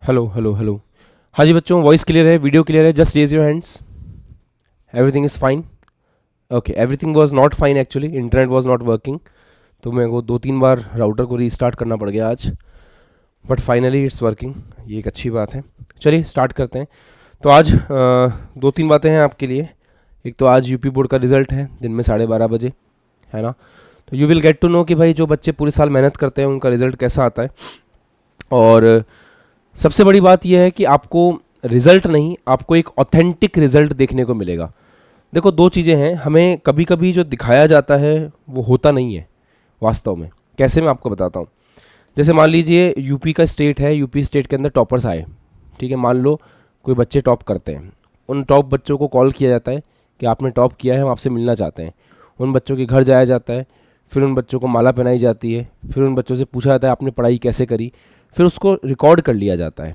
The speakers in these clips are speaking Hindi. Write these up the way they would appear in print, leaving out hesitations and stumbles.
Hello hello hello. हाँ जी बच्चों, वॉइस क्लियर है, वीडियो क्लियर है, just raise your hands. Everything is fine. Okay, everything was not fine actually, internet was not working. तो मेरे को 2-3 बार राउटर को रीस्टार्ट करना पड़ गया आज, बट फाइनली इट्स वर्किंग। ये एक अच्छी बात है। चलिए स्टार्ट करते हैं। तो आज 2-3 बातें हैं आपके लिए। एक तो आज यूपी बोर्ड का रिजल्ट है दिन में 12:30 बजे, है ना। तो you will get to know कि भाई जो बच्चे पूरे साल मेहनत करते हैं उनका रिजल्ट कैसा आता है। और सबसे बड़ी बात यह है कि आपको रिजल्ट नहीं, आपको एक ऑथेंटिक रिजल्ट देखने को मिलेगा। देखो, दो चीज़ें हैं, हमें कभी कभी जो दिखाया जाता है वो होता नहीं है वास्तव में। कैसे, मैं आपको बताता हूँ। जैसे मान लीजिए यूपी का स्टेट है, यूपी स्टेट के अंदर टॉपर्स आए, ठीक है। मान लो कोई बच्चे टॉप करते हैं, उन टॉप बच्चों को कॉल किया जाता है कि आपने टॉप किया है, हम आपसे मिलना चाहते हैं। उन बच्चों के घर जाया जाता है, फिर उन बच्चों को माला पहनाई जाती है, फिर उन बच्चों से पूछा जाता है आपने पढ़ाई कैसे करी, फिर उसको रिकॉर्ड कर लिया जाता है।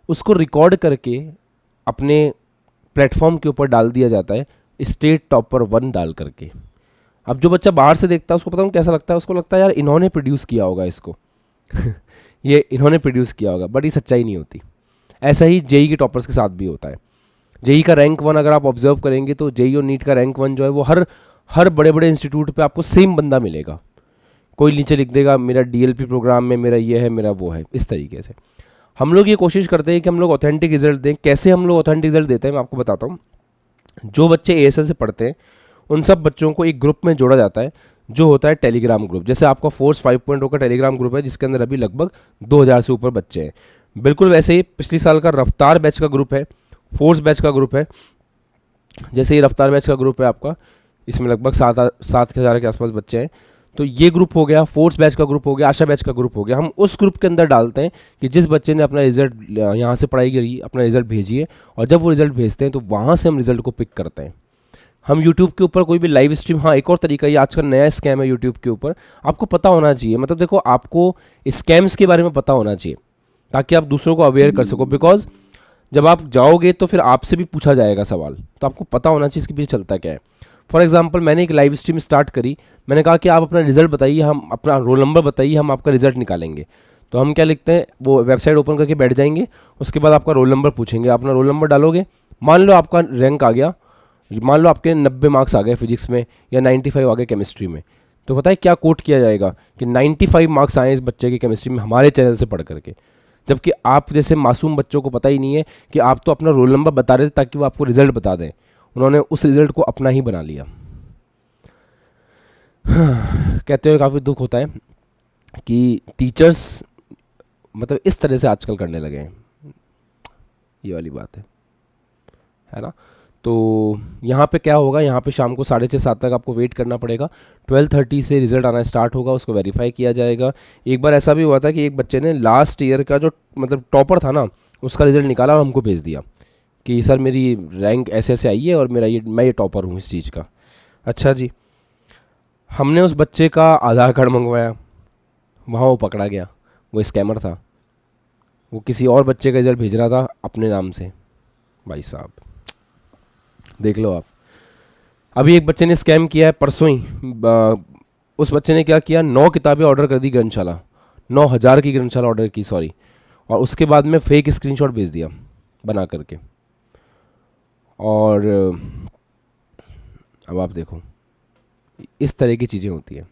उसको रिकॉर्ड करके अपने प्लेटफॉर्म के ऊपर डाल दिया जाता है, स्टेट टॉपर 1 डाल करके। अब जो बच्चा बाहर से देखता है उसको पता नहीं कैसा लगता है, उसको लगता है यार इन्होंने प्रोड्यूस किया होगा इसको ये इन्होंने प्रोड्यूस किया होगा, बट ये सच्चाई नहीं होती। ऐसा ही जेई के टॉपर्स के साथ भी होता है। जेई का रैंक 1 अगर आप ऑब्जर्व करेंगे तो जेई और नीट का रैंक 1 जो है वो हर हर बड़े बड़े इंस्टीट्यूट पे आपको सेम बंदा मिलेगा। कोई नीचे लिख देगा मेरा डीएलपी प्रोग्राम में मेरा ये है, मेरा वो है, इस तरीके से। हम लोग ये कोशिश करते हैं कि हम लोग ऑथेंटिक रिजल्ट दें। कैसे हम लोग ऑथेंटिक रिजल्ट देते हैं मैं आपको बताता हूँ। जो बच्चे एएसएल से पढ़ते हैं उन सब बच्चों को एक ग्रुप में जोड़ा जाता है, जो होता है टेलीग्राम ग्रुप। जैसे आपका फोर्स 5.0 का टेलीग्राम ग्रुप है, जिसके अंदर अभी लगभग 2000 से ऊपर बच्चे हैं। बिल्कुल वैसे ही पिछले साल का रफ्तार बैच का ग्रुप है, फोर्स बैच का ग्रुप है। जैसे ये रफ्तार बैच का ग्रुप है आपका, इसमें लगभग 7,000 के आसपास बच्चे हैं। तो ये ग्रुप हो गया, फोर्स बैच का ग्रुप हो गया, आशा बैच का ग्रुप हो गया। हम उस ग्रुप के अंदर डालते हैं कि जिस बच्चे ने अपना रिजल्ट यहाँ से पढ़ाई करी, अपना रिजल्ट भेजिए, और जब वो रिजल्ट भेजते हैं तो वहाँ से हम रिजल्ट को पिक करते हैं। हम यूट्यूब के ऊपर कोई भी लाइव स्ट्रीम, हाँ एक और तरीका, ये आज का नया स्कैम है यूट्यूब के ऊपर, आपको पता होना चाहिए। मतलब देखो, आपको स्कैम्स के बारे में पता होना चाहिए ताकि आप दूसरों को अवेयर कर सको। बिकॉज जब आप जाओगे तो फिर आपसे भी पूछा जाएगा सवाल, तो आपको पता होना चाहिए इसके पीछे चलता क्या है। फॉर एग्जाम्पल, मैंने एक लाइव स्ट्रीम स्टार्ट करी, मैंने कहा कि आप अपना रिजल्ट बताइए, हम अपना रोल नंबर बताइए, हम आपका रिजल्ट निकालेंगे। तो हम क्या लिखते हैं, वो वेबसाइट ओपन करके बैठ जाएंगे, उसके बाद आपका रोल नंबर पूछेंगे, अपना रोल नंबर डालोगे। मान लो आपका रैंक आ गया, मान लो आपके 90 मार्क्स आ गए फिजिक्स में, या 95 आ गए केमिस्ट्री में, तो पता है क्या कोट किया जाएगा कि 95 मार्क्स आए इस बच्चे के केमिस्ट्री में हमारे चैनल से पढ़ करके। जबकि आप जैसे मासूम बच्चों को पता ही नहीं है कि आप तो अपना रोल नंबर बता रहे थे ताकि वो आपको रिजल्ट बता दें, उन्होंने उस रिजल्ट को अपना ही बना लिया। कहते हुए काफ़ी दुख होता है कि टीचर्स मतलब इस तरह से आजकल करने लगे हैं, ये वाली बात है ना। तो यहाँ पे क्या होगा, यहाँ पे शाम को 6:30-7 तक आपको वेट करना पड़ेगा। 12:30 से रिज़ल्ट आना स्टार्ट होगा, उसको वेरीफाई किया जाएगा। एक बार ऐसा भी हुआ था कि एक बच्चे ने लास्ट ईयर का जो मतलब टॉपर था ना, उसका रिज़ल्ट निकाला और हमको भेज दिया कि सर मेरी रैंक ऐसे ऐसे आई है और मेरा मैं ये टॉपर हूँ इस चीज़ का। अच्छा जी, हमने उस बच्चे का आधार कार्ड मंगवाया, वहाँ वो पकड़ा गया, वो स्कैमर था। वो किसी और बच्चे का रिज़ल्ट भेज रहा था अपने नाम से। भाई साहब देख लो आप। अभी एक बच्चे ने स्कैम किया है परसों ही। उस बच्चे ने क्या किया, 9 किताबें ऑर्डर कर दी ग्रंथशाला, 9,000 की ग्रंथशाला ऑर्डर की, सॉरी। और उसके बाद में फेक स्क्रीनशॉट भेज दिया बना करके। और अब आप देखो, इस तरह की चीज़ें होती हैं।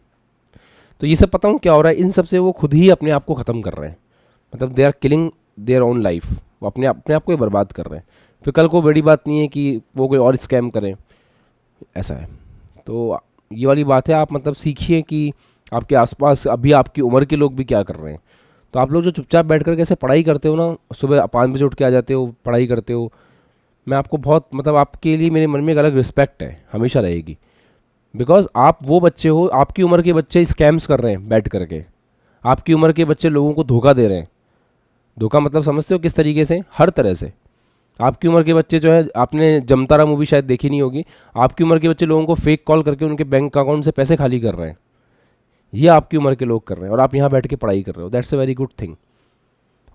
तो ये सब पता हूँ क्या हो रहा है, इन सब से वो खुद ही अपने आप को ख़त्म कर रहे हैं। मतलब they are killing their own life, वो अपने आप को ही बर्बाद कर रहे हैं। फिर कल को बड़ी बात नहीं है कि वो कोई और स्कैम करें, ऐसा है। तो ये वाली बात है, आप मतलब सीखिए कि आपके आसपास अभी आपकी उम्र के लोग भी क्या कर रहे हैं। तो आप लोग जो चुपचाप बैठ कर कैसे पढ़ाई करते हो ना, सुबह 5 बजे उठ के आ जाते हो, पढ़ाई करते हो, मैं आपको बहुत मतलब आपके लिए मेरे मन में एक अलग रिस्पेक्ट है, हमेशा रहेगी। बिकॉज आप वो बच्चे हो, आपकी उम्र के बच्चे स्कैम्स कर रहे हैं बैठ करके, आपकी उम्र के बच्चे लोगों को धोखा दे रहे हैं। धोखा मतलब समझते हो किस तरीके से, हर तरह से। आपकी उम्र के बच्चे जो है, आपने जमतारा मूवी शायद देखी नहीं होगी, आपकी उम्र के बच्चे लोगों को फेक कॉल करके उनके बैंक अकाउंट से पैसे खाली कर रहे हैं। ये आपकी उम्र के लोग कर रहे हैं और आप यहाँ बैठ के पढ़ाई कर रहे हो। That's a very good thing.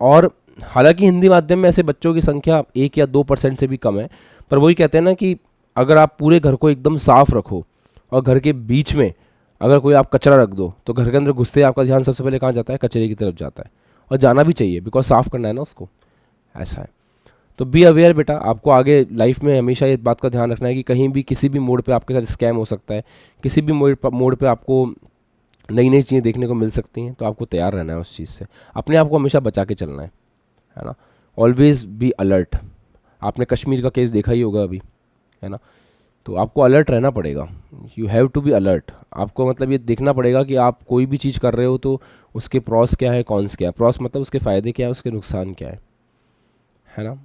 और हालांकि हिंदी माध्यम में ऐसे बच्चों की संख्या 1 या 2% से भी कम है, पर वही कहते हैं ना कि अगर आप पूरे घर को एकदम साफ रखो और घर के बीच में अगर कोई आप कचरा रख दो, तो घर के अंदर घुसते ही आपका ध्यान सबसे पहले कहाँ जाता है, कचरे की तरफ जाता है। और जाना भी चाहिए, बिकॉज साफ़ करना है ना उसको। ऐसा है। तो बी अवेयर बेटा, आपको आगे लाइफ में हमेशा इस बात का ध्यान रखना है कि कहीं भी किसी भी मोड़ पे आपके साथ स्कैम हो सकता है, किसी भी मोड़ पे आपको नई नई चीज़ें देखने को मिल सकती हैं, तो आपको तैयार रहना है उस चीज़ से, अपने आप को हमेशा बचा के चलना है ना। Always be alert. आपने कश्मीर का केस देखा ही होगा अभी, है ना। तो आपको अलर्ट रहना पड़ेगा, you have to be alert. आपको मतलब ये देखना पड़ेगा कि आप कोई भी चीज़ कर रहे हो तो उसके प्रॉस क्या है, कॉन्स क्या है। प्रॉस मतलब उसके फ़ायदे क्या है, उसके नुकसान क्या है ना।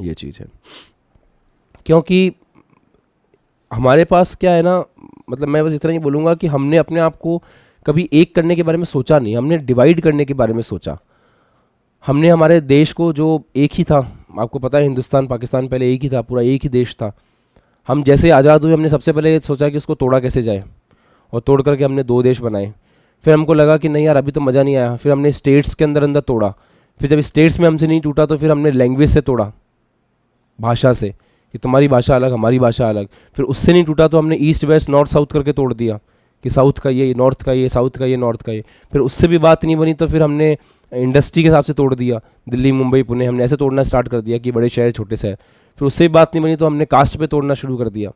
ये चीज़ है, क्योंकि हमारे पास क्या है ना, मतलब मैं बस इतना ही बोलूँगा कि हमने अपने आप को कभी एक करने के बारे में सोचा नहीं, हमने डिवाइड करने के बारे में सोचा। हमने हमारे देश को, जो एक ही था, आपको पता है हिंदुस्तान पाकिस्तान पहले एक ही था, पूरा एक ही देश था। हम जैसे आज़ाद हुए हमने सबसे पहले सोचा कि उसको तोड़ा कैसे जाए, और तोड़ करके हमने दो देश बनाए। फिर हमको लगा कि नहीं यार अभी तो मज़ा नहीं आया, फिर हमने स्टेट्स के अंदर अंदर तोड़ा। फिर जब स्टेट्स में हमसे नहीं टूटा तो फिर हमने लैंग्वेज से तोड़ा, भाषा से, कि तुम्हारी भाषा अलग हमारी भाषा अलग। फिर उससे नहीं टूटा तो हमने ईस्ट वेस्ट नॉर्थ साउथ करके तोड़ दिया, कि साउथ का ये नॉर्थ का ये, साउथ का ये नॉर्थ का ये। फिर उससे भी बात नहीं बनी तो फिर हमने इंडस्ट्री के हिसाब से तोड़ दिया, दिल्ली मुंबई पुणे हमने ऐसे तोड़ना स्टार्ट कर दिया कि बड़े शहर छोटे शहर। फिर उससे भी बात नहीं बनी तो हमने कास्ट पे तोड़ना शुरू कर दिया।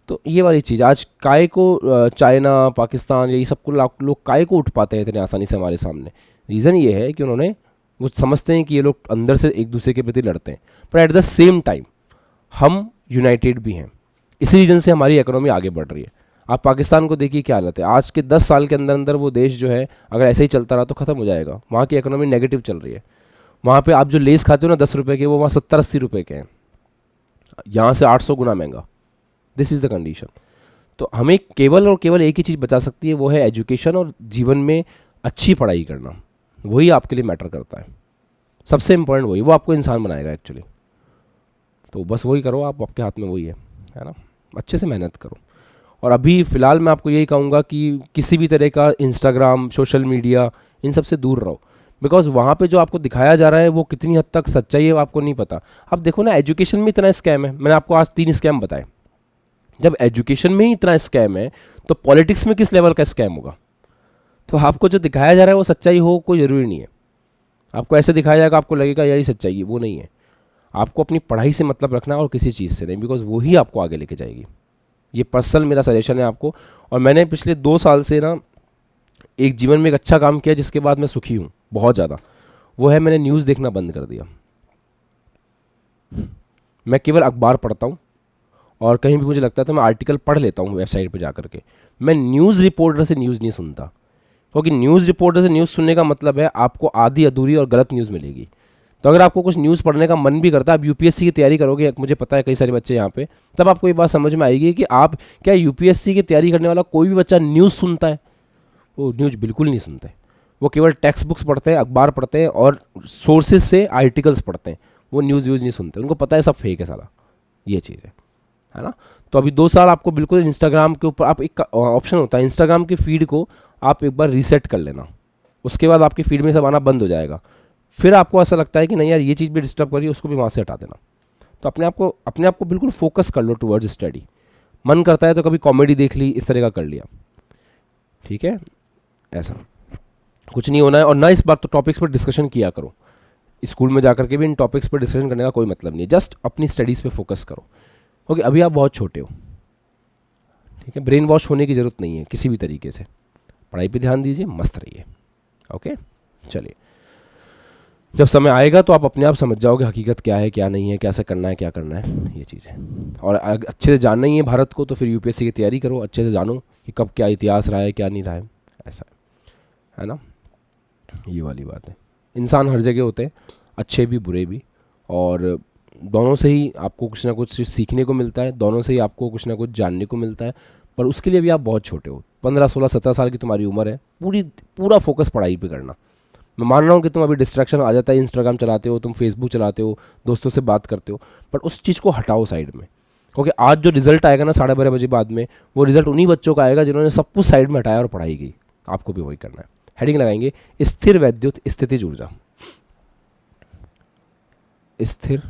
तो ये वाली चीज़ आज काय को चाइना पाकिस्तान यही सब को लोग काय को उठ पाते हैं इतने आसानी से हमारे सामने। रीज़न ये है कि उन्होंने, वो समझते हैं कि ये लोग अंदर से एक दूसरे के प्रति लड़ते हैं, पर एट द सेम टाइम हम यूनाइटेड भी हैं। इसी रीज़न से हमारी इकोनॉमी आगे बढ़ रही है। आप पाकिस्तान को देखिए क्या हालत है, आज के 10 साल के अंदर अंदर वो देश जो है अगर ऐसे ही चलता रहा तो ख़त्म हो जाएगा। वहाँ की इकोनॉमी नेगेटिव चल रही है। वहाँ पे आप जो लेस खाते हो ना 10 रुपये के, वो वहाँ 70-80 रुपये के हैं, यहाँ से 800 गुना महंगा। This is the condition. तो हमें केवल और केवल एक ही चीज़ बचा सकती है, वो है एजुकेशन, और जीवन में अच्छी पढ़ाई करना। वही आपके लिए मैटर करता है, सबसे इंपॉर्टेंट वही, वो आपको इंसान बनाएगा एक्चुअली। तो बस वही करो आप, आपके हाथ में वही है ना। अच्छे से मेहनत करो। और अभी फ़िलहाल मैं आपको यही कहूँगा कि किसी भी तरह का इंस्टाग्राम सोशल मीडिया इन सब से दूर रहो, बिकॉज वहाँ पे जो आपको दिखाया जा रहा है वो कितनी हद तक सच्चाई है वो आपको नहीं पता। अब देखो ना, एजुकेशन में इतना स्कैम है, मैंने आपको आज 3 स्कैम बताए। जब एजुकेशन में ही इतना स्कैम है तो पॉलिटिक्स में किस लेवल का स्कैम होगा। तो आपको जो दिखाया जा रहा है वो सच्चाई हो कोई ज़रूरी नहीं है। आपको ऐसे दिखाया जाएगा, आपको लगेगा यही सच्चाई है, वो नहीं है। आपको अपनी पढ़ाई से मतलब रखना और किसी चीज़ से नहीं, बिकॉज वो ही आपको आगे लेके जाएगी। ये पर्सनल मेरा सजेशन है आपको। और मैंने पिछले 2 साल से ना एक जीवन में एक अच्छा काम किया जिसके बाद मैं सुखी हूँ बहुत ज़्यादा। वो है मैंने न्यूज़ देखना बंद कर दिया। मैं केवल अखबार पढ़ता हूँ, और कहीं भी मुझे लगता है तो मैं आर्टिकल पढ़ लेता हूँ वेबसाइट पर जा करके। मैं न्यूज़ रिपोर्टर से न्यूज़ नहीं सुनता, क्योंकि न्यूज़ रिपोर्टर से न्यूज़ सुनने का मतलब है आपको आधी अधूरी और गलत न्यूज़ मिलेगी। तो अगर आपको कुछ न्यूज़ पढ़ने का मन भी करता है, आप यूपीएससी की तैयारी करोगे, मुझे पता है कई सारे बच्चे यहाँ पे, तब आपको ये बात समझ में आएगी कि आप, क्या यूपीएससी की तैयारी करने वाला कोई भी बच्चा न्यूज़ सुनता है? वो न्यूज़ बिल्कुल नहीं सुनते। वो केवल टेक्स्ट बुक्स पढ़ते हैं, अखबार पढ़ते हैं और सोर्सेज से आर्टिकल्स पढ़ते हैं। वो न्यूज़ व्यूज़ नहीं सुनते, उनको पता है सब फेक है साला। ये चीज़ है ना। तो अभी 2 साल आपको बिल्कुल इंस्टाग्राम के ऊपर, आप एक ऑप्शन होता है इंस्टाग्राम की फीड को आप एक बार रीसेट कर लेना, उसके बाद आपकी फीड में सब आना बंद हो जाएगा। फिर आपको ऐसा लगता है कि नहीं यार ये चीज़ भी डिस्टर्ब कर रही है, उसको भी वहाँ से हटा देना। तो अपने आप को बिल्कुल फोकस कर लो टुवर्ड्स स्टडी। मन करता है तो कभी कॉमेडी देख ली, इस तरह का कर लिया, ठीक है। ऐसा कुछ नहीं होना है। और ना इस बात तो टॉपिक्स पर डिस्कशन किया करो, स्कूल में जाकर के भी इन टॉपिक्स पर डिस्कशन करने का कोई मतलब नहीं है। जस्ट अपनी स्टडीज़ पे फोकस करो, क्योंकि अभी आप बहुत छोटे हो, ठीक है। ब्रेन वॉश होने की ज़रूरत नहीं है किसी भी तरीके से। पढ़ाई पे ध्यान दीजिए, मस्त रहिए। ओके, चलिए। जब समय आएगा तो आप अपने आप समझ जाओगे हकीकत क्या है क्या नहीं है, कैसे करना है क्या करना है, ये चीज़ है। और अच्छे से जानना ही है भारत को, तो फिर यूपीएससी की तैयारी करो, अच्छे से जानो कि कब क्या इतिहास रहा है क्या नहीं रहा है, ऐसा है ना। ये वाली बात है। इंसान हर जगह होते हैं, अच्छे भी बुरे भी, और दोनों से ही आपको कुछ ना कुछ सीखने को मिलता है, दोनों से ही आपको कुछ ना कुछ जानने को मिलता है। पर उसके लिए भी आप बहुत छोटे हो, 15 16 17 साल की तुम्हारी उम्र है। पूरा फोकस पढ़ाई पे करना। मैं मान रहा हूँ कि तुम अभी डिस्ट्रैक्शन आ जाता है, इंस्टाग्राम चलाते हो, तुम फेसबुक चलाते हो, दोस्तों से बात करते हो, बट उस चीज़ को हटाओ साइड में। क्योंकि आज जो रिजल्ट आएगा ना 12:30 बजे बाद में, वो रिजल्ट उन्हीं बच्चों का आएगा जिन्होंने सब कुछ साइड में हटाया और पढ़ाई की। आपको भी वही करना है। हेडिंग लगाएंगे, स्थिर वैद्युत स्थितिज ऊर्जा। स्थिर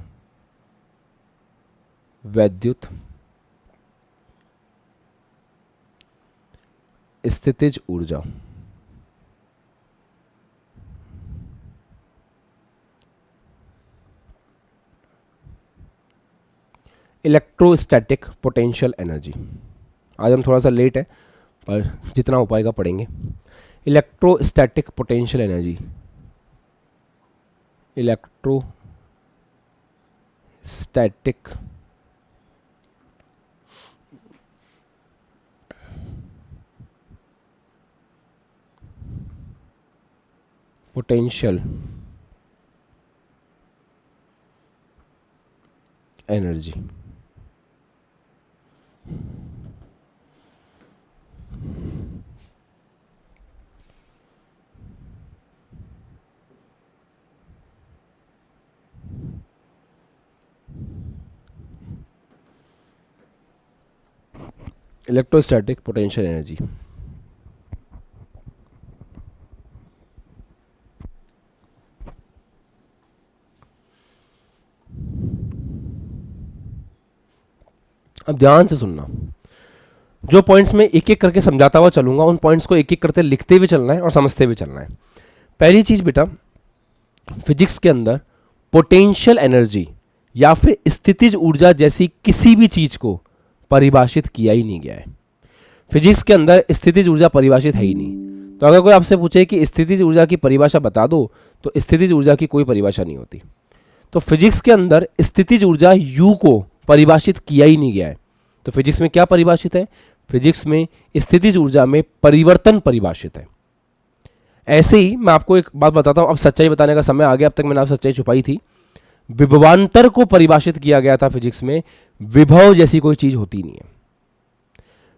वैद्युत स्थितिज ऊर्जा। Electrostatic potential energy. आज हम थोड़ा सा लेट है पर जितना हो पाएगा पढ़ेंगे। Electrostatic potential energy, electrostatic potential energy. Electrostatic potential energy. अब ध्यान से सुनना, जो पॉइंट्स में एक एक करके समझाता हुआ चलूंगा उन पॉइंट्स को एक एक करते लिखते हुए चलना है और समझते हुए चलना है। पहली चीज बेटा, फिजिक्स के अंदर पोटेंशियल एनर्जी या फिर स्थितिज ऊर्जा जैसी किसी भी चीज को परिभाषित किया ही नहीं गया है। फिजिक्स के अंदर स्थितिज ऊर्जा परिभाषित है ही नहीं। तो अगर कोई आपसे पूछे कि स्थितिज ऊर्जा की परिभाषा बता दो, तो स्थितिज ऊर्जा की कोई परिभाषा नहीं होती। तो फिजिक्स के अंदर स्थितिज ऊर्जा यू को परिभाषित किया ही नहीं गया है। तो फिजिक्स में क्या परिभाषित है? फिजिक्स में स्थितिज ऊर्जा में परिवर्तन परिभाषित है। ऐसे ही मैं आपको एक बात बताता हूं, अब सच्चाई बताने का समय आ गया। अब तक मैंने आप सच्चाई छुपाई थी। विभवांतर को परिभाषित किया गया था फिजिक्स में। विभव जैसी कोई चीज होती नहीं है।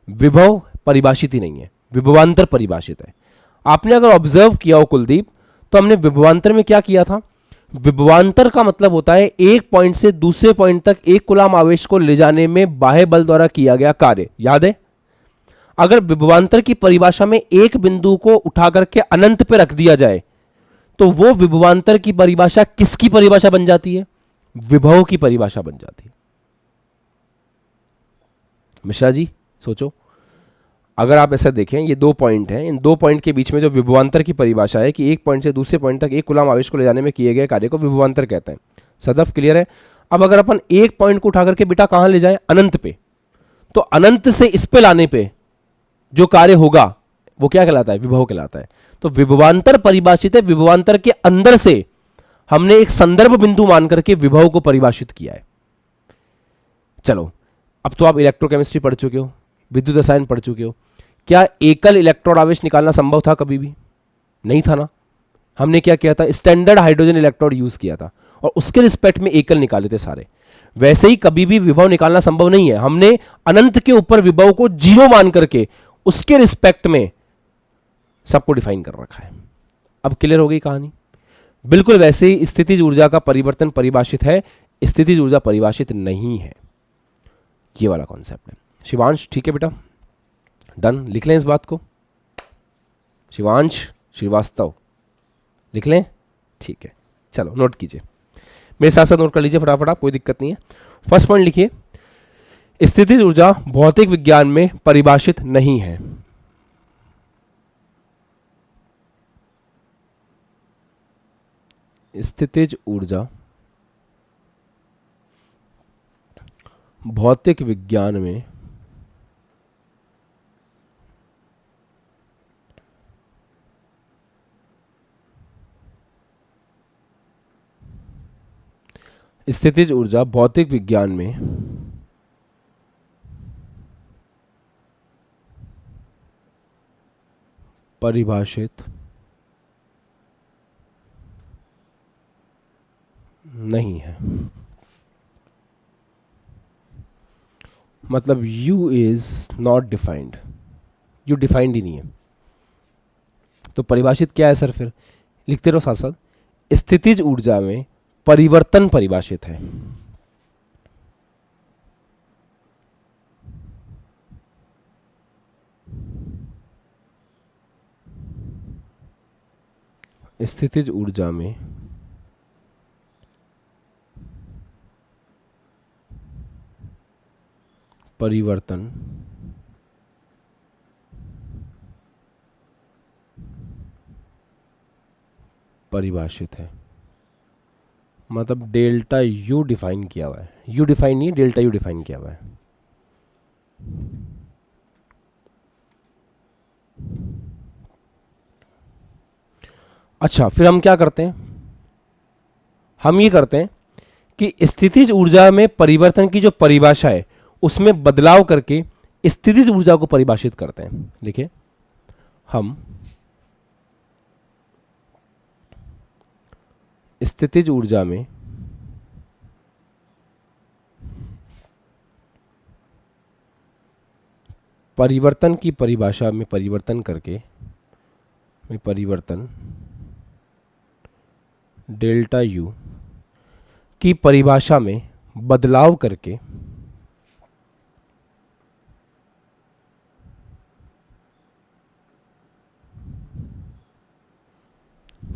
विभव परिभाषित ही नहीं है, विभवांतर परिभाषित है। आपने अगर ऑब्जर्व किया हो कुलदीप, तो हमने विभवांतर में क्या किया था? विभवांतर का मतलब होता है एक पॉइंट से दूसरे पॉइंट तक एक कूलाम आवेश को ले जाने में बाह्य बल द्वारा किया गया कार्य। याद है? अगर विभवांतर की परिभाषा में एक बिंदु को उठा करके अनंत पे रख दिया जाए, तो वो विभवांतर की परिभाषा किसकी परिभाषा बन जाती है? विभव की परिभाषा बन जाती है। मिश्रा जी सोचो, अगर आप ऐसा देखें, ये दो पॉइंट हैं, इन दो पॉइंट के बीच में जो विभवांतर की परिभाषा है कि एक पॉइंट से दूसरे पॉइंट तक एक कूलाम आवेश को ले जाने में किए गए कार्य को विभवांतर कहते हैं। सदफ क्लियर है? अब अगर अपन एक पॉइंट को उठा करके बेटा कहां ले जाए? अनंत पे, तो अनंत से इस पे लाने पे जो कार्य होगा वो क्या कहलाता है? विभव कहलाता है। तो विभवांतर परिभाषित है, विभवांतर के अंदर से हमने एक संदर्भ बिंदु मान करके विभव को परिभाषित किया है। चलो, अब तो आप इलेक्ट्रोकेमिस्ट्री पढ़ चुके हो, विद्युत रसायन पढ़ चुके हो। क्या एकल इलेक्ट्रॉन आवेश निकालना संभव था? कभी भी नहीं था ना। हमने क्या किया था? स्टैंडर्ड हाइड्रोजन इलेक्ट्रोड यूज किया था और उसके रिस्पेक्ट में एकल निकाले थे सारे। वैसे ही कभी भी विभव निकालना संभव नहीं है। हमने अनंत के ऊपर विभव को जीरो मान करके उसके रिस्पेक्ट में सबको डिफाइन कर रखा है। अब क्लियर हो गई कहानी? बिल्कुल वैसे ही स्थितिज ऊर्जा का परिवर्तन परिभाषित है, स्थितिज ऊर्जा परिभाषित नहीं है। ये वाला कॉन्सेप्ट है। शिवांश ठीक है बेटा? डन, लिख लें इस बात को। शिवांश श्रीवास्तव लिख लें? ठीक है, चलो नोट कीजिए, मेरे साथ साथ नोट कर लीजिए फटाफट, आप कोई दिक्कत नहीं है। फर्स्ट पॉइंट लिखिए, स्थितिज ऊर्जा भौतिक विज्ञान में परिभाषित नहीं है। स्थितिज ऊर्जा भौतिक विज्ञान में स्थितिज ऊर्जा भौतिक विज्ञान में परिभाषित नहीं है। मतलब U is not defined, U defined ही नहीं है। तो परिभाषित क्या है सर? फिर लिखते रहो साथ साथ, स्थितिज ऊर्जा में परिवर्तन परिभाषित है। स्थितिज ऊर्जा में परिवर्तन परिभाषित है। मतलब डेल्टा यू डिफाइन किया हुआ है, यू डिफाइन नहीं है, डेल्टा यू डिफाइन किया हुआ है। अच्छा, फिर हम क्या करते हैं, हम ये करते हैं कि स्थितिज ऊर्जा में परिवर्तन की जो परिभाषा है उसमें बदलाव करके स्थितिज ऊर्जा को परिभाषित करते हैं। देखिए, हम स्थितिज ऊर्जा में परिवर्तन की परिभाषा में परिवर्तन करके, में परिवर्तन डेल्टा यू की परिभाषा में बदलाव करके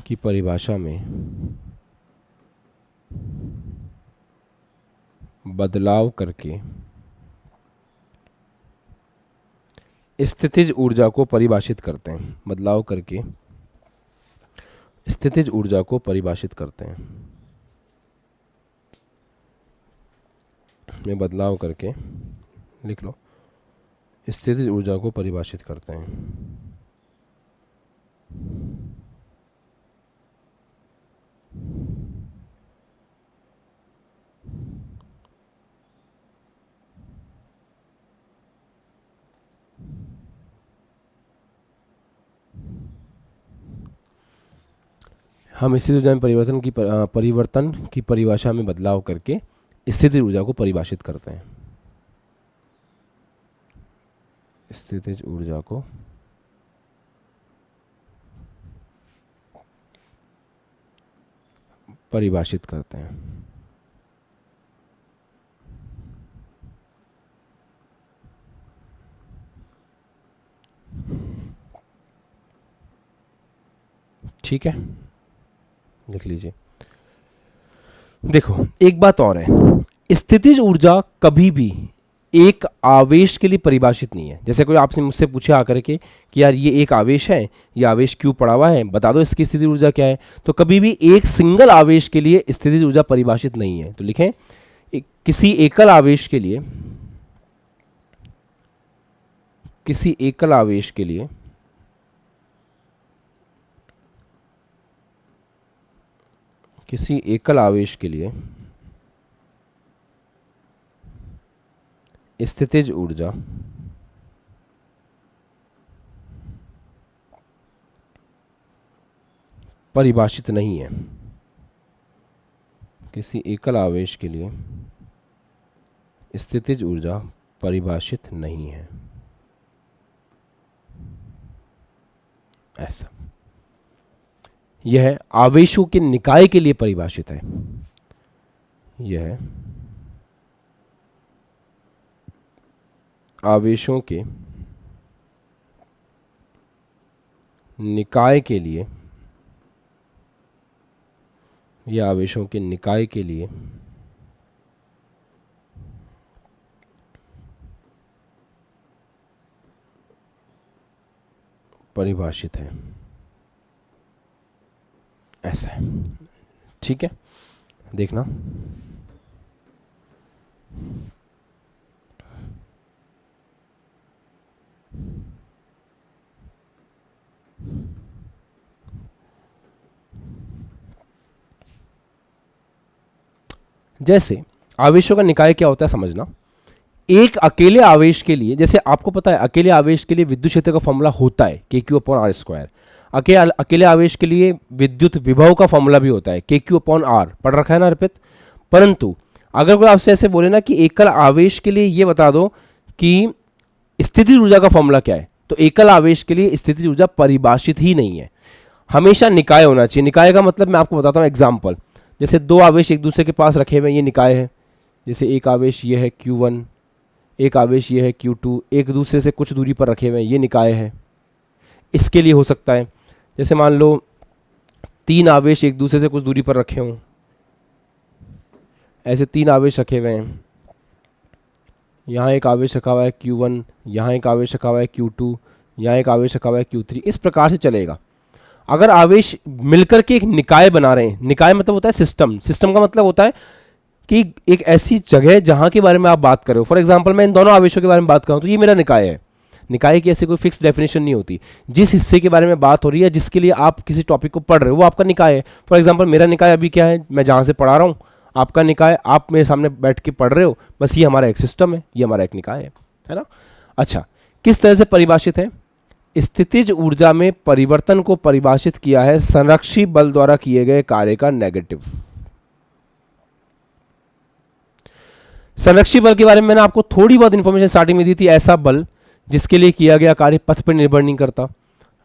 की परिभाषा में बदलाव करके स्थितिज ऊर्जा को परिभाषित करते हैं, बदलाव करके स्थितिज ऊर्जा को परिभाषित करते हैं, में बदलाव करके लिख लो, स्थितिज ऊर्जा को परिभाषित करते हैं। हम स्थितिज ऊर्जा में परिवर्तन की परिभाषा में बदलाव करके स्थितिज ऊर्जा को परिभाषित करते हैं, स्थितिज ऊर्जा को परिभाषित करते हैं। ठीक है, लिख लीजिए। देखो, एक बात और है, स्थितिज ऊर्जा कभी भी एक आवेश के लिए परिभाषित नहीं है। जैसे कोई आपसे मुझसे पूछे आकर के कि यार ये एक आवेश है, ये आवेश क्यों पड़ा हुआ है, बता दो इसकी स्थितिज ऊर्जा क्या है, तो कभी भी एक सिंगल आवेश के लिए स्थितिज ऊर्जा परिभाषित नहीं है। तो लिखें, किसी एकल आवेश के लिए, किसी एकल आवेश के लिए किसी एकल आवेश के लिए स्थितिज ऊर्जा परिभाषित नहीं है, किसी एकल आवेश के लिए स्थितिज ऊर्जा परिभाषित नहीं है, ऐसा। यह आवेशों के निकाय के लिए परिभाषित है, यह आवेशों के निकाय के लिए, यह आवेशों के निकाय के लिए परिभाषित है, ऐसा है। ठीक है, देखना। जैसे आवेशों का निकाय क्या होता है समझना। एक अकेले आवेश के लिए, जैसे आपको पता है अकेले आवेश के लिए विद्युत क्षेत्र का फॉर्मूला होता है KQ/R²। अकेले आवेश के लिए विद्युत विभव का फॉर्मूला भी होता है KQ/R, पढ़ रखा है ना अर्पित। परंतु अगर कोई आपसे ऐसे बोले ना कि एकल आवेश के लिए ये बता दो कि स्थितिज ऊर्जा का फॉर्मूला क्या है, तो एकल आवेश के लिए स्थितिज ऊर्जा परिभाषित ही नहीं है, हमेशा निकाय होना चाहिए। निकाय का मतलब मैं आपको बताता हूँ एग्जाम्पल। जैसे दो आवेश एक दूसरे के पास रखे हुए हैं, ये निकाय है। जैसे एक आवेश ये है Q1, एक आवेश ये है Q2, एक दूसरे से कुछ दूरी पर रखे हुए हैं, ये निकाय है। इसके लिए हो सकता है जैसे मान लो तीन आवेश एक दूसरे से कुछ दूरी पर रखे हों, ऐसे तीन आवेश रखे हुए हैं, यहाँ एक आवेश रखा हुआ है Q1, यहाँ एक आवेश रखा हुआ है Q2, यहाँ एक आवेश रखा हुआ है Q3, इस प्रकार से चलेगा। अगर आवेश मिलकर के एक निकाय बना रहे हैं, निकाय मतलब होता है सिस्टम, सिस्टम का मतलब होता है कि एक ऐसी जगह जहां के बारे में आप बात कर रहे हो। फॉर एग्जांपल मैं इन दोनों आवेशों के बारे में बात करूं तो ये मेरा निकाय है। निकाय की ऐसी कोई फिक्स डेफिनेशन नहीं होती। जिस हिस्से के बारे में बात हो रही है, जिसके लिए आप किसी टॉपिक को पढ़ रहे हो, वो आपका निकाय है। फॉर एग्जांपल मेरा निकाय अभी क्या है, मैं जहां से पढ़ा रहा हूं। आपका निकाय आप मेरे सामने बैठ के पढ़ रहे हो, बस ये हमारा एक सिस्टम है, ये हमारा एक निकाय है ना। अच्छा, किस तरह से परिभाषित है? स्थितिज ऊर्जा में परिवर्तन को परिभाषित किया है संरक्षी बल द्वारा किए गए कार्य का नेगेटिव। संरक्षी बल के बारे में मैंने आपको थोड़ी बहुत इंफॉर्मेशन स्टार्टिंग में दी थी। ऐसा बल जिसके लिए किया गया कार्य पथ पर निर्भर नहीं करता,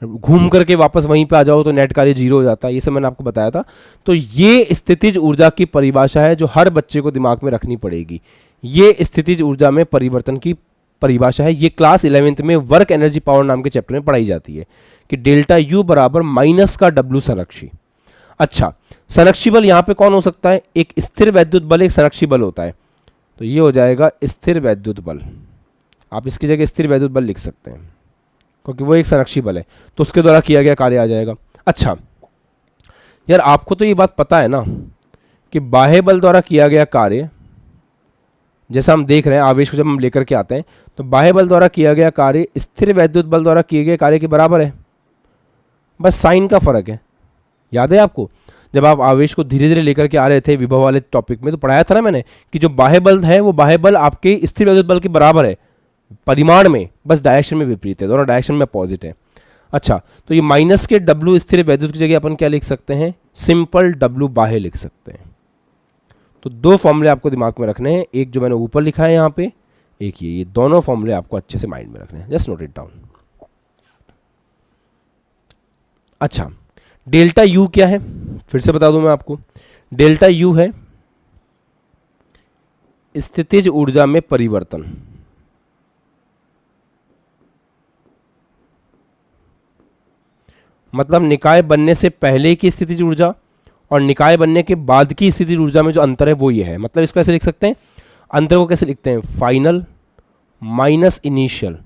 घूम करके वापस वहीं पे आ जाओ तो नेट कार्य जीरो हो जाता है, ये सब मैंने आपको बताया था। तो ये स्थितिज ऊर्जा की परिभाषा है जो हर बच्चे को दिमाग में रखनी पड़ेगी। ये स्थितिज ऊर्जा में परिवर्तन की परिभाषा है। ये क्लास 11th में वर्क एनर्जी पावर नाम के चैप्टर में पढ़ाई जाती है कि डेल्टा यू बराबर माइनस का डब्ल्यू संरक्षी। अच्छा, संरक्षी बल यहां पे कौन हो सकता है? एक स्थिर वैद्युत बल एक संरक्षी बल होता है, तो ये हो जाएगा स्थिर वैद्युत बल। आप इसकी जगह स्थिर वैद्युत बल लिख सकते हैं क्योंकि वो एक संरक्षी बल है, तो उसके द्वारा किया गया कार्य आ जाएगा। अच्छा यार, आपको तो ये बात पता है ना कि बाह्य बल द्वारा किया गया कार्य, जैसा हम देख रहे हैं आवेश को जब हम लेकर के आते हैं तो बाह्य बल द्वारा किया गया कार्य स्थिर वैद्युत बल द्वारा किए गए कार्य के बराबर है, बस साइन का फर्क है। याद है आपको, जब आप आवेश को धीरे धीरे लेकर के आ रहे थे विभव वाले टॉपिक में, तो पढ़ाया था ना मैंने कि जो बाह्य बल है वो बाह्य बल आपके स्थिर वैद्युत बल के बराबर है परिमाण में, बस डायरेक्शन में विपरीत है, दोनों डायरेक्शन में अपोजिट है। अच्छा, तो ये माइनस के डब्ल्यू स्थिर वैद्युत की जगह अपन क्या लिख सकते हैं? सिंपल डब्ल्यू बाह्य लिख सकते हैं। तो दो फॉर्मूले आपको दिमाग में रखने हैं, एक जो मैंने ऊपर लिखा है यहाँ पे, एक ये दोनों फॉर्मूले आपको अच्छे से माइंड में रखने हैं। Just note it down. अच्छा, डेल्टा यू क्या है? फिर से बता दूं मैं आपको, डेल्टा यू है स्थितिज ऊर्जा में परिवर्तन। मतलब निकाय बनने से पहले की स्थितिज ऊर्जा और निकाय बनने के बाद की स्थितिज ऊर्जा में जो अंतर है वो ये है। मतलब इसको ऐसे लिख सकते हैं, अंतर को कैसे लिखते हैं? Final minus initial.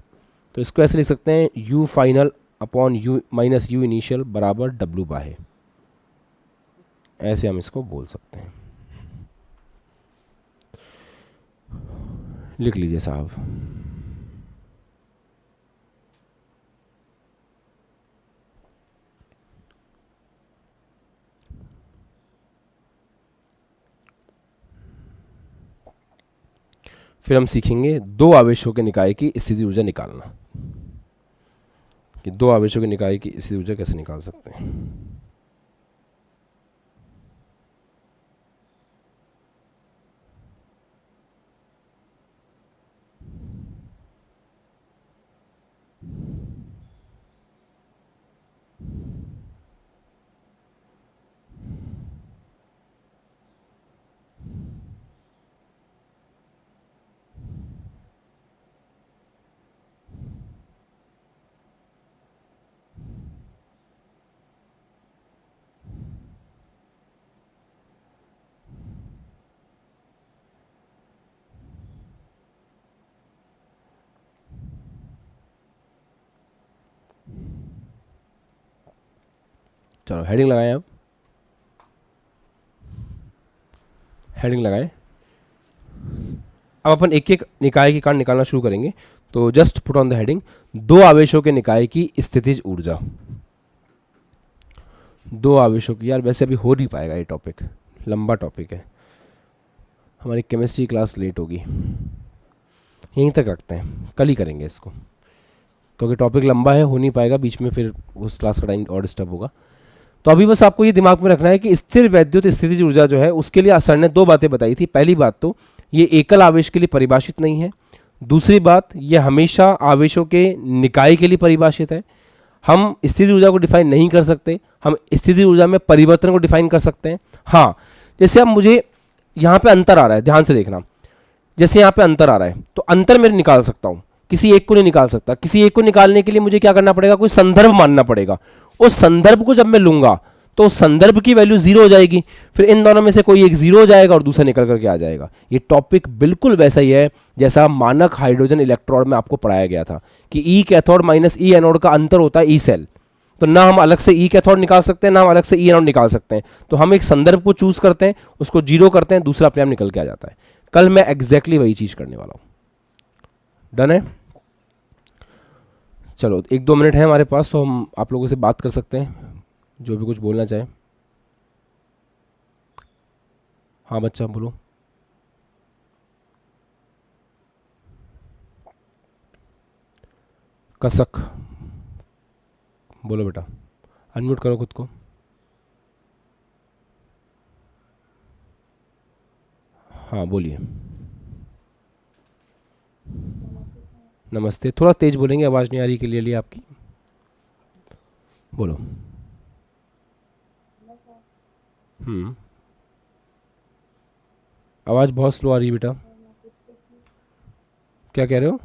तो इसको ऐसे लिख सकते हैं, you final upon you minus you initial बराबर डब्ल्यू बाह्य। ऐसे हम इसको बोल सकते हैं। लिख लीजिए साहब। फिर हम सीखेंगे दो आवेशों के निकाय की स्थितिज ऊर्जा निकालना, कि दो आवेशों के निकाय की स्थितिज ऊर्जा कैसे निकाल सकते हैं। चलो हेडिंग लगाएं, अब हेडिंग लगाएं। अब अपन एक एक निकाय की कारण निकालना शुरू करेंगे। तो just put on the heading, दो आवेशों के निकाय की स्थितिज ऊर्जा। दो आवेशों की, यार वैसे अभी हो नहीं पाएगा, ये टॉपिक लंबा टॉपिक है, हमारी केमिस्ट्री क्लास लेट होगी, यहीं तक रखते हैं, कल ही करेंगे इसको क्योंकि टॉपिक लंबा है, हो नहीं पाएगा, बीच में फिर उस क्लास का टाइम और डिस्टर्ब होगा। तो अभी बस आपको ये दिमाग में रखना है कि स्थिर वैद्युत स्थितिज ऊर्जा जो है उसके लिए सर ने दो बातें बताई थी। पहली बात तो ये एकल आवेश के लिए परिभाषित नहीं है, दूसरी बात ये हमेशा आवेशों के निकाय के लिए परिभाषित है। हम स्थितिज ऊर्जा को डिफाइन नहीं कर सकते, हम स्थितिज ऊर्जा में परिवर्तन को डिफाइन कर सकते हैं। हाँ, जैसे अब मुझे यहाँ पे अंतर आ रहा है, ध्यान से देखना, जैसे यहाँ पे अंतर आ रहा है तो अंतर मैं निकाल सकता हूँ, किसी एक को नहीं निकाल सकता। किसी एक को निकालने के लिए मुझे क्या करना पड़ेगा? कोई संदर्भ मानना पड़ेगा। उस संदर्भ को जब मैं लूंगा तो उस संदर्भ की वैल्यू जीरो हो जाएगी, फिर इन दोनों में से कोई एक जीरो हो जाएगा और दूसरा निकल करके आ जाएगा। ये टॉपिक बिल्कुल वैसा ही है जैसा मानक हाइड्रोजन इलेक्ट्रोड में आपको पढ़ाया गया था कि ई कैथोड माइनस ई एनोड का अंतर होता है ई सेल। तो ना हम अलग से ई कैथोड निकाल सकते हैं, ना हम अलग से ई एनोड निकाल सकते हैं। तो हम एक संदर्भ को चूज करते हैं, उसको जीरो करते हैं, दूसरा अपने आप निकल के आ जाता है। कल मैं एग्जैक्टली वही चीज़ करने वाला हूँ। डन है? चलो 1-2 मिनट है हमारे पास, तो हम आप लोगों से बात कर सकते हैं, जो भी कुछ बोलना चाहे। हाँ बच्चा बोलो। कसक बोलो बेटा, अनम्यूट करो खुद को। हाँ बोलिए। नमस्ते, थोड़ा तेज बोलेंगे, आवाज़ नहीं आ रही क्लियरली आपकी। बोलो। आवाज़ बहुत स्लो आ रही है बेटा। क्या कह रहे हो?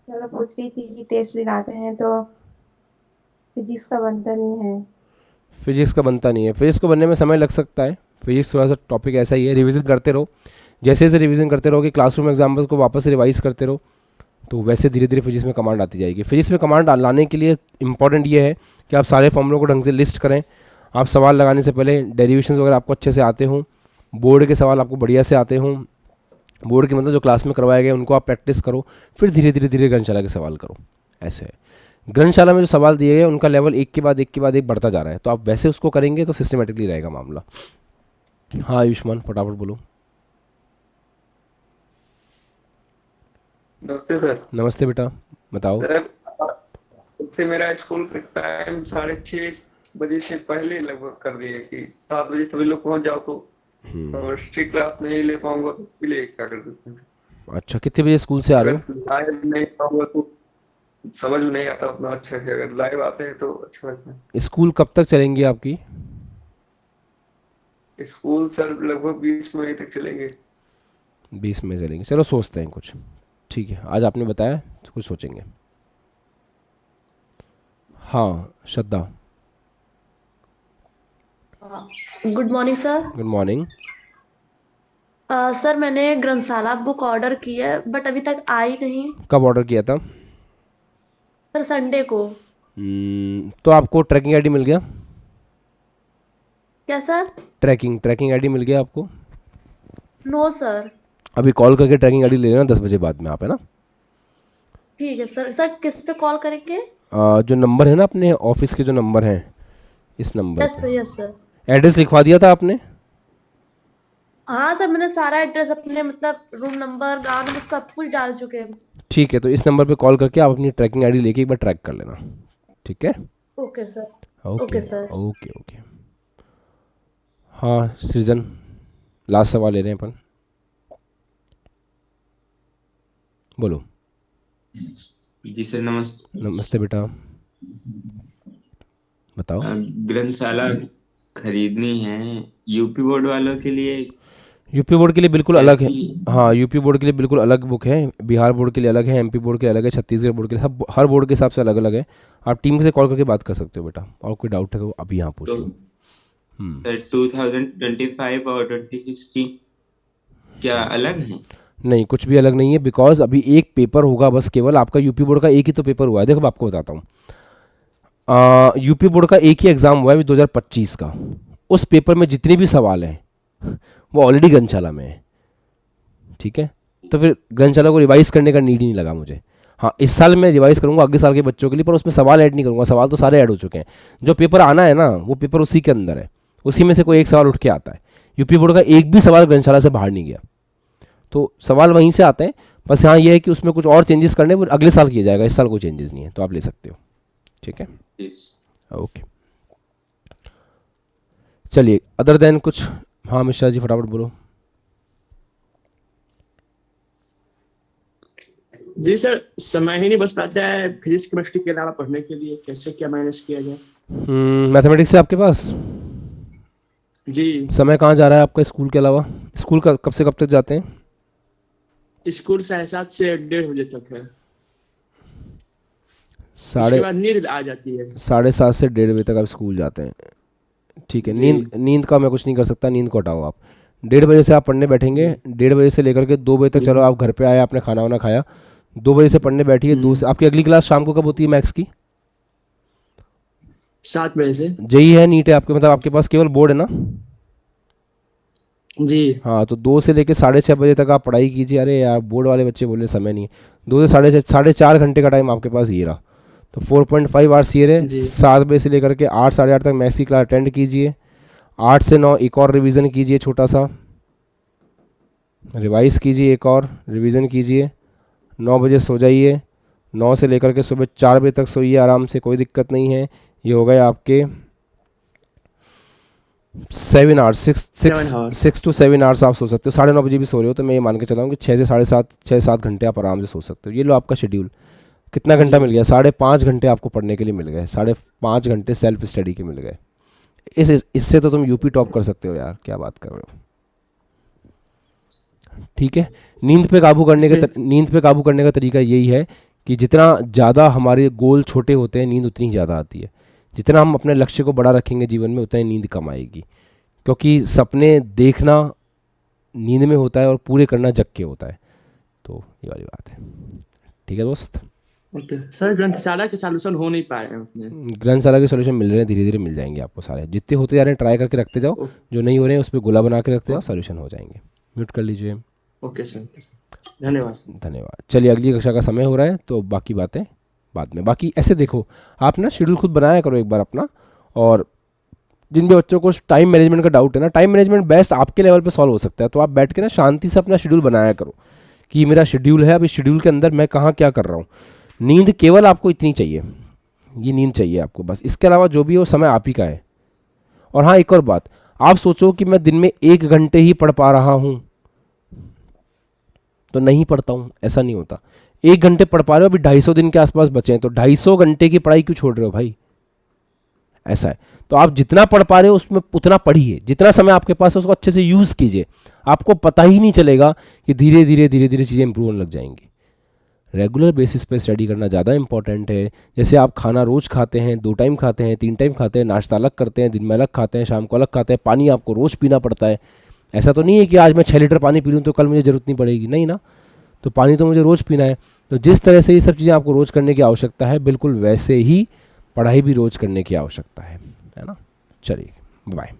चलो पूछ रही थी कि टेस्ट दिलाते हैं तो फिजिक्स का बनता नहीं है। फिजिक्स का बनता नहीं है, फिजिक्स को बनने में समय लग सकता है। फिजिक्स थोड़ा सा टॉपिक ऐसा ही है, रिवीजन करते रहो। जैसे जैसे रिवीजन करते रहोगे, क्लासरूम एग्जाम्पल्स को वापस से रिवाइज करते रहो, तो वैसे धीरे धीरे फिजिक्स में कमांड आती जाएगी। फिजिक्स में कमांड लाने के लिए इंपॉर्टेंट ये है कि आप सारे फॉर्मूलों को ढंग से लिस्ट करें। आप सवाल लगाने से पहले डेरिवेशंस वगैरह आपको अच्छे से आते हों, बोर्ड के सवाल आपको बढ़िया से आते हों। बोर्ड के मतलब जो क्लास में करवाए गए उनको आप प्रैक्टिस करो, फिर धीरे धीरे धीरे ग्रंथशाला के सवाल करो। ऐसे है। ग्रंथशाला में जो सवाल दिए गए उनका लेवल एक के बाद एक के बाद एक बढ़ता जा रहा है, तो आप वैसे उसको करेंगे तो सिस्टमेटिकली रहेगा मामला। हाँ आयुष्मान फटाफट बोलो। नमस्ते सर। नमस्ते बेटा, बताओ। सर से मेरा स्कूल का टाइम 6:30 बजे से पहले लगभग कर दिए कि 7 बजे सभी लोग पहुंच जाओ, तो और स्ट्रिक्ट क्लास नहीं ले पाऊंगा तो उसके लिए क्या कर सकते हैं? अच्छा, कितने बजे स्कूल से आ रहे अगर हो? लाइव नहीं पाऊंगा तो समझ में नहीं आता उतना अच्छे से, अगर लाइव आते हैं तो अच्छा लगता है। स्कूल कब तक चलेंगी आपकी? स्कूल सर लगभग 20 मई तक चलेंगे। 20 में चलेंगे, चलो सोचते हैं कुछ। ठीक है, आज आपने बताया तो कुछ सोचेंगे। हाँ Shraddha. Good morning sir. Good morning. Sir मैंने ग्रंथशाला बुक ऑर्डर की है बट अभी तक आई नहीं। कब ऑर्डर किया था? सर संडे को। तो आपको ट्रैकिंग आईडी मिल गया? क्या सर? ट्रैकिंग आईडी मिल गया आपको? No sir. अभी कॉल करके ट्रैकिंग आईडी ले लेना 10 बजे बाद में आप, है ना? ठीक है सर। सर किस पे कॉल करेंगे? जो नंबर है ना अपने ऑफिस के, जो नंबर हैं, इस नंबर यस सर, पे। Yes sir. एड्रेस लिखवा दिया था आपने? हाँ सर, मैंने सारा एड्रेस अपने मतलब रूम नंबर, गाँव नंबर सब कुछ डाल चुके हैं। ठीक है, तो इस नंबर पे कॉल करके आप अपनी ट्रैकिंग आईडी लेके एक बार ट्रैक कर लेना। ठीक है? Okay sir. Okay okay sir. Okay okay. हाँ सृजन, लास्ट सवाल ले रहे हैं अपन, बोलो। जी सर नमस्ते बेटा, बताओ। ग्रंथशाला खरीदनी है यूपी बोर्ड वालों के लिए। यूपी बोर्ड के लिए बिल्कुल अलग है। कैसी? हाँ यूपी बोर्ड के लिए बिल्कुल अलग बुक है, बिहार बोर्ड के लिए अलग है, एमपी बोर्ड के लिए अलग है, छत्तीसगढ़ बोर्ड के लिए, सब हर बोर्ड के हिसाब से अलग अलग है। आप टीम से कॉल करके बात कर सकते हो बेटा, और कोई डाउट है तो अभी यहाँ पूछ तो लो। सर 2025 और 2016 क्या अलग है? नहीं, कुछ भी अलग नहीं है, बिकॉज अभी एक पेपर होगा बस, केवल आपका यूपी बोर्ड का एक ही तो पेपर हुआ है। देखो मैं आपको बताता हूँ, यूपी बोर्ड का एक ही एग्ज़ाम हुआ है अभी 2025 का। उस पेपर में जितने भी सवाल हैं वो ऑलरेडी ग्रंथशाला में है। ठीक है, तो फिर ग्रंथशाला को रिवाइज करने का नीड ही नहीं लगा मुझे। हाँ इस साल मैं रिवाइज करूँगा अगले साल के बच्चों के लिए, पर उसमें सवाल ऐड नहीं करूँगा, सवाल तो सारे ऐड हो चुके हैं। जो पेपर आना है ना वो पेपर उसी के अंदर है, उसी में से कोई एक सवाल उठ के आता है। यूपी बोर्ड का एक भी सवाल ग्रंथशाला से बाहर नहीं गया, तो सवाल वहीं से आते हैं। बस यहाँ ये है कि उसमें कुछ और चेंजेस करने, वो अगले साल किया जाएगा, इस साल कोई चेंजेस नहीं है, तो आप ले सकते हो। ठीक है, ओके। चलिए अदर देन कुछ। हाँ मिश्रा जी फटाफट बोलो। जी सर, समय ही नहीं बच पाता है फिजिक्स केमिस्ट्री के अलावा पढ़ने के लिए, कैसे क्या मैनेज किया जाए? मैथमेटिक्स है आपके पास? जी। समय कहाँ जा रहा है आपका स्कूल के अलावा? स्कूल का कब से कब तक जाते हैं? स्कूल 7:30 से 1:30 बजे तक है, उसके साढ़े बाद नींद आ जाती है। 7:30 से 1:30 बजे तक आप स्कूल जाते हैं? ठीक है, जी। नींद का मैं कुछ नहीं कर सकता, नींद को हटाओ आप। 1:30 बजे से आप पढ़ने बैठेंगे, 1:30 बजे से लेकर के 2 बजे तक, चलो आप घर पे आए, आपने खाना वाना खाया, 2 बजे से पढ़ने बैठिए, 2 से आपकी अगली क्लास शाम को कब होती है मैथ्स की? 7 बजे से। जेई है, नीट है आपके, मतलब आपके पास केवल बोर्ड है ना? जी। हाँ, तो 2 से लेकर 6:30 बजे तक आप पढ़ाई कीजिए। अरे यार, बोर्ड वाले बच्चे बोले समय नहीं है। 2 से 4.5 घंटे का टाइम आपके पास ये रहा, तो 4.5 आवर्स ये रहे। जी। 7 बजे से लेकर के 8 साढ़े 8 तक मैथ्स की क्लास अटेंड कीजिए। 8 से 9 एक और रिवीजन कीजिए, छोटा सा रिवाइज कीजिए, एक और रिवीजन कीजिए। 9 बजे सो जाइए। 9 से लेकर के सुबह 4 बजे तक सोइए आराम से, कोई दिक्कत नहीं है। ये हो गए आपके 7 आवर्स, 6 to 7 आवर्स आप सो सकते हो। 9:30 बजे भी सो रहे हो तो मैं ये मान के चला हूँ कि 6 से 6.5 घंटे आप आराम से सो सकते हो। ये लो आपका शेड्यूल। कितना घंटा मिल गया? 5.5 घंटे आपको पढ़ने के लिए मिल गए, 5.5 घंटे सेल्फ स्टडी के मिल गए। इससे तो तुम यूपी टॉप कर सकते हो यार, क्या बात कर रहे हो। ठीक है। नींद पे काबू करने का तरीका यही है कि जितना ज़्यादा हमारे गोल छोटे होते हैं, नींद उतनी ज़्यादा आती है। जितना हम अपने लक्ष्य को बड़ा रखेंगे जीवन में, उतना ही नींद कम आएगी, क्योंकि सपने देखना नींद में होता है और पूरे करना जग के होता है। तो ये वाली बात है। ठीक है दोस्त। ओके सर, ग्रंथशाला के सॉल्यूशन हो नहीं पाए हैं अपने। ग्रंथशाला के सॉल्यूशन मिल रहे हैं, धीरे धीरे मिल जाएंगे आपको सारे। जितने होते जा रहे हैं ट्राई करके रखते जाओ, जो नहीं हो रहे हैं उस पर गोला बना के रखते जाओ, सॉल्यूशन हो जाएंगे। म्यूट कर लीजिए। ओके सर, धन्यवाद। धन्यवाद। चलिए, अगली कक्षा का समय हो रहा है, तो बाकी बातें बाद में। बाकी ऐसे देखो, आप ना शेड्यूल खुद बनाया करो एक बार अपना। और जिन भी बच्चों को टाइम मैनेजमेंट का डाउट है ना, टाइम मैनेजमेंट बेस्ट आपके लेवल पे सॉल्व हो सकता है। तो आप बैठ के ना शांति से अपना शेड्यूल बनाया करो कि मेरा शेड्यूल है, अब इस शेड्यूल के अंदर मैं कहाँ क्या कर रहा हूँ। नींद केवल आपको इतनी चाहिए, ये नींद चाहिए आपको बस। इसके अलावा जो भी हो समय आप ही का है। और हाँ, एक और बात, आप सोचो कि मैं दिन में 1 घंटे ही पढ़ पा रहा हूँ तो नहीं पढ़ता हूँ, ऐसा नहीं होता। 1 घंटे पढ़ पा रहे हो, अभी 250 दिन के आसपास बचे हैं, तो 250 घंटे की पढ़ाई क्यों छोड़ रहे हो भाई? ऐसा है। तो आप जितना पढ़ पा रहे हो उसमें उतना पढ़िए, जितना समय आपके पास है उसको अच्छे से यूज़ कीजिए। आपको पता ही नहीं चलेगा कि धीरे धीरे चीज़ें इंप्रूव होने लग जाएंगी। रेगुलर बेसिस पे स्टडी करना ज़्यादा इंपॉर्टेंट है। जैसे आप खाना रोज़ खाते हैं, 2 टाइम खाते हैं, 3 टाइम खाते हैं, नाश्ता अलग करते हैं, दिन में अलग खाते हैं, शाम को अलग खाते हैं, पानी आपको रोज़ पीना पड़ता है। ऐसा तो नहीं है कि आज मैं 6 लीटर पानी पी लूँ तो कल मुझे ज़रूरत नहीं पड़ेगी, नहीं ना। तो पानी तो मुझे रोज़ पीना है। तो जिस तरह से ये सब चीज़ें आपको रोज़ करने की आवश्यकता है, बिल्कुल वैसे ही पढ़ाई भी रोज़ करने की आवश्यकता है ना। चलिए, बाय।